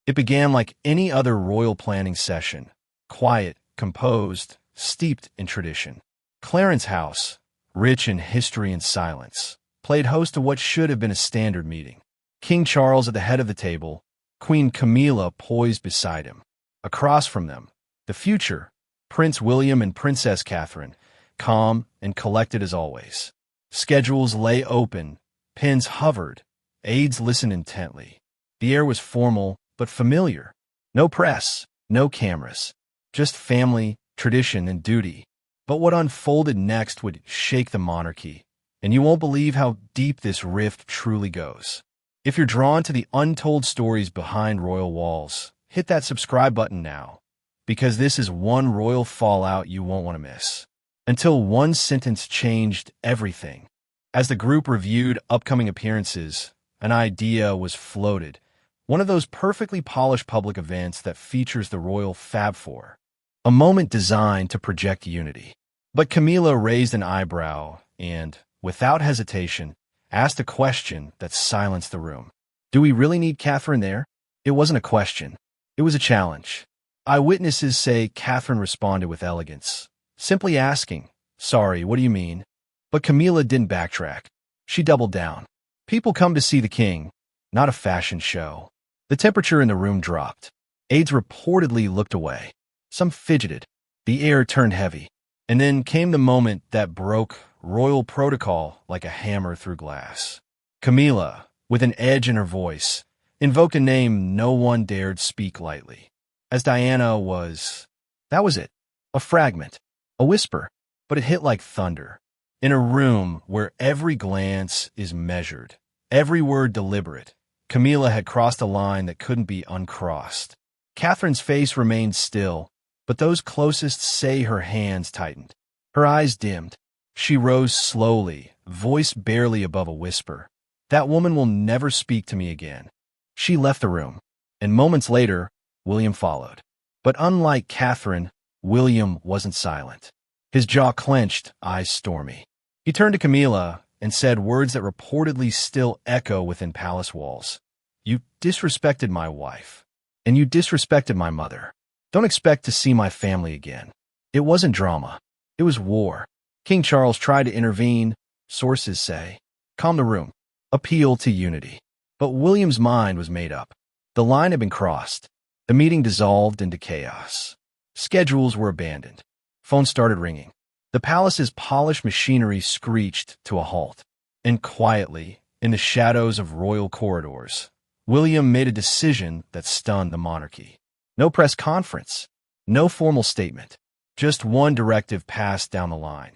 It began like any other royal planning session, quiet, composed, steeped in tradition. Clarence House, rich in history and silence, played host to what should have been a standard meeting. King Charles at the head of the table, Queen Camilla poised beside him. Across from them, the future, Prince William and Princess Catherine, calm and collected as always. Schedules lay open, pens hovered, aides listened intently. The air was formal but familiar. No press, no cameras, just family, tradition, and duty. But what unfolded next would shake the monarchy, and you won't believe how deep this rift truly goes. If you're drawn to the untold stories behind royal walls, hit that subscribe button now, because this is one royal fallout you won't want to miss. Until one sentence changed everything. As the group reviewed upcoming appearances, an idea was floated. One of those perfectly polished public events that features the royal Fab Four. A moment designed to project unity. But Camilla raised an eyebrow and, without hesitation, asked a question that silenced the room. Do we really need Catherine there? It wasn't a question. It was a challenge. Eyewitnesses say Catherine responded with elegance, simply asking, "Sorry, what do you mean?" But Camilla didn't backtrack. She doubled down. People come to see the king, not a fashion show. The temperature in the room dropped. Aides reportedly looked away. Some fidgeted. The air turned heavy. And then came the moment that broke royal protocol like a hammer through glass. Camilla, with an edge in her voice, invoked a name no one dared speak lightly. As Diana was... That was it. A fragment. A whisper. But it hit like thunder. In a room where every glance is measured, every word deliberate, Camilla had crossed a line that couldn't be uncrossed. Catherine's face remained still, but those closest say her hands tightened. Her eyes dimmed. She rose slowly, voice barely above a whisper. That woman will never speak to me again. She left the room, and moments later, William followed. But unlike Catherine, William wasn't silent. His jaw clenched, eyes stormy. He turned to Camilla and said words that reportedly still echo within palace walls. You disrespected my wife, and you disrespected my mother. Don't expect to see my family again. It wasn't drama. It was war. King Charles tried to intervene, sources say. Calm the room. Appeal to unity. But William's mind was made up. The line had been crossed. The meeting dissolved into chaos. Schedules were abandoned. Phones started ringing. The palace's polished machinery screeched to a halt. And quietly, in the shadows of royal corridors, William made a decision that stunned the monarchy. No press conference. No formal statement. Just one directive passed down the line.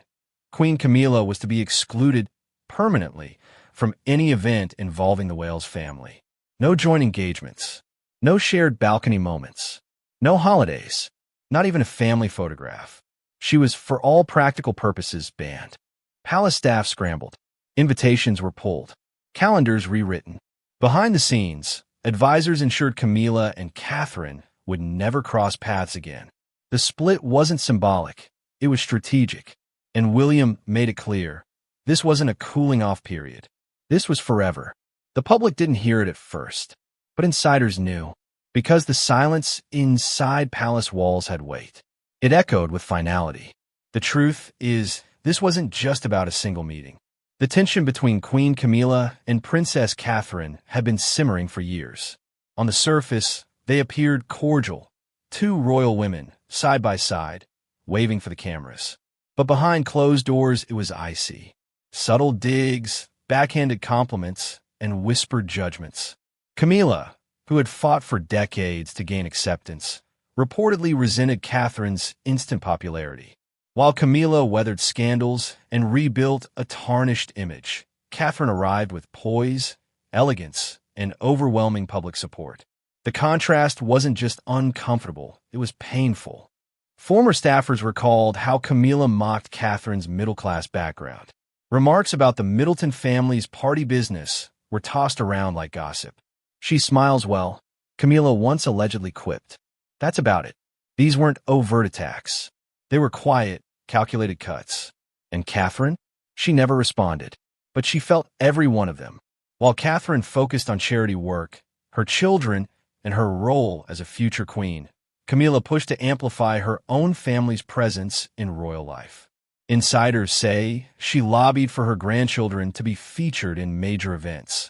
Queen Camilla was to be excluded permanently from any event involving the Wales family. No joint engagements. No shared balcony moments. No holidays. Not even a family photograph. She was, for all practical purposes, banned. Palace staff scrambled. Invitations were pulled. Calendars rewritten. Behind the scenes, advisors ensured Camilla and Catherine would never cross paths again. The split wasn't symbolic. It was strategic. And William made it clear. This wasn't a cooling-off period. This was forever. The public didn't hear it at first, but insiders knew, because the silence inside palace walls had weight. It echoed with finality. The truth is, this wasn't just about a single meeting. The tension between Queen Camilla and Princess Catherine had been simmering for years. On the surface, they appeared cordial, two royal women, side by side, waving for the cameras. But behind closed doors, it was icy. Subtle digs, backhanded compliments, and whispered judgments. Camilla, who had fought for decades to gain acceptance, reportedly resented Catherine's instant popularity. While Camilla weathered scandals and rebuilt a tarnished image, Catherine arrived with poise, elegance, and overwhelming public support. The contrast wasn't just uncomfortable, it was painful. Former staffers recalled how Camilla mocked Catherine's middle-class background. Remarks about the Middleton family's party business were tossed around like gossip. She smiles well, Camilla once allegedly quipped. That's about it. These weren't overt attacks. They were quiet, calculated cuts. And Catherine? She never responded. But she felt every one of them. While Catherine focused on charity work, her children and her role as a future queen, Camilla pushed to amplify her own family's presence in royal life. Insiders say she lobbied for her grandchildren to be featured in major events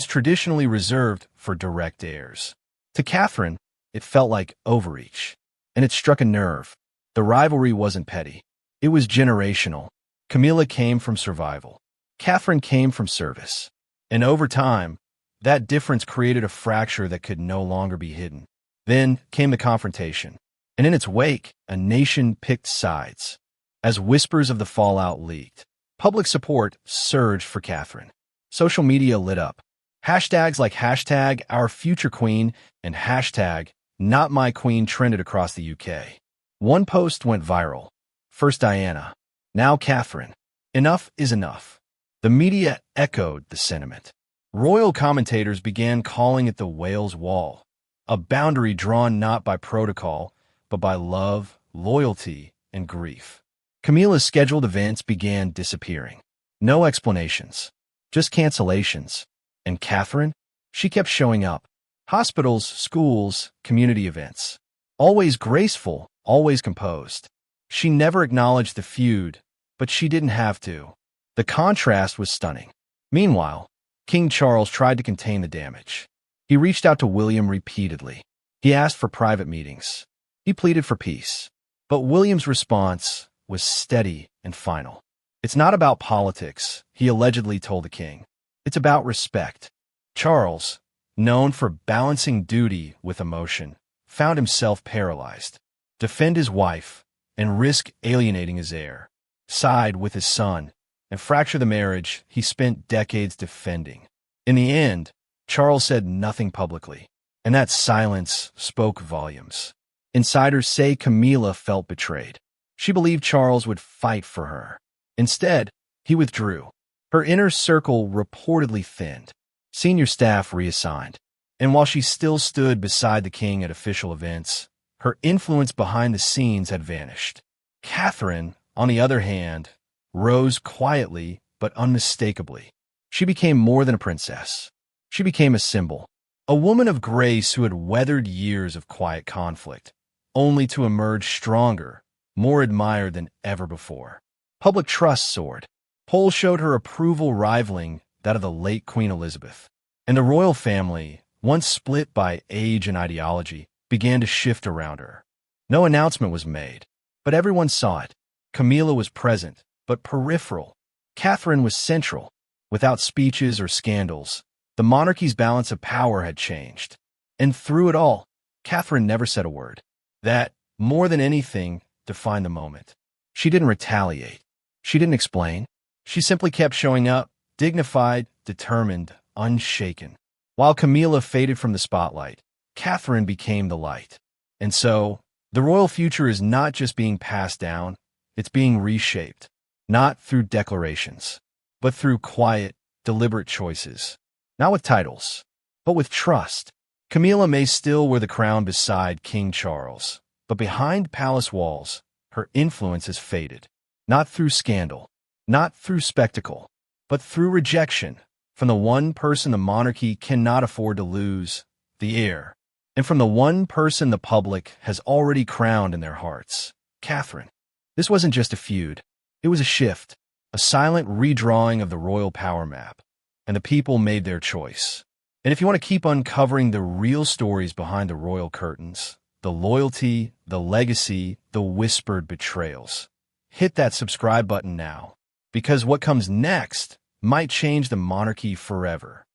traditionally reserved for direct heirs. To Catherine, it felt like overreach, and it struck a nerve. The rivalry wasn't petty. It was generational. Camilla came from survival. Catherine came from service. And over time, that difference created a fracture that could no longer be hidden. Then came the confrontation, and in its wake, a nation picked sides. As whispers of the fallout leaked, public support surged for Catherine. Social media lit up. Hashtags like #OurFutureQueen and #NotMyQueen trended across the UK. One post went viral. First Diana, now Catherine. Enough is enough. The media echoed the sentiment. Royal commentators began calling it the Wales Wall, a boundary drawn not by protocol, but by love, loyalty, and grief. Camilla's scheduled events began disappearing. No explanations, just cancellations. And Catherine? She kept showing up. Hospitals, schools, community events. Always graceful, always composed. She never acknowledged the feud, but she didn't have to. The contrast was stunning. Meanwhile, King Charles tried to contain the damage. He reached out to William repeatedly. He asked for private meetings. He pleaded for peace. But William's response was steady and final. It's not about politics, he allegedly told the king. It's about respect. Charles, known for balancing duty with emotion, found himself paralyzed. Defend his wife and risk alienating his heir. Side with his son and fracture the marriage he spent decades defending. In the end, Charles said nothing publicly, and that silence spoke volumes. Insiders say Camilla felt betrayed. She believed Charles would fight for her. Instead, he withdrew. Her inner circle reportedly thinned. Senior staff reassigned. And while she still stood beside the king at official events, her influence behind the scenes had vanished. Catherine, on the other hand, rose quietly but unmistakably. She became more than a princess. She became a symbol, a woman of grace who had weathered years of quiet conflict, only to emerge stronger, more admired than ever before. Public trust soared. Polls showed her approval rivaling that of the late Queen Elizabeth. And the royal family, once split by age and ideology, began to shift around her. No announcement was made, but everyone saw it. Camilla was present, but peripheral. Catherine was central. Without speeches or scandals, the monarchy's balance of power had changed. And through it all, Catherine never said a word. That, more than anything, defined the moment. She didn't retaliate. She didn't explain. She simply kept showing up, dignified, determined, unshaken. While Camilla faded from the spotlight, Catherine became the light. And so, the royal future is not just being passed down, it's being reshaped. Not through declarations, but through quiet, deliberate choices. Not with titles, but with trust. Camilla may still wear the crown beside King Charles, but behind palace walls, her influence has faded. Not through scandal, not through spectacle, but through rejection from the one person the monarchy cannot afford to lose, the heir, and from the one person the public has already crowned in their hearts, Catherine. This wasn't just a feud. It was a shift, a silent redrawing of the royal power map, and the people made their choice. And if you want to keep uncovering the real stories behind the royal curtains, the loyalty, the legacy, the whispered betrayals, hit that subscribe button now, because what comes next might change the monarchy forever.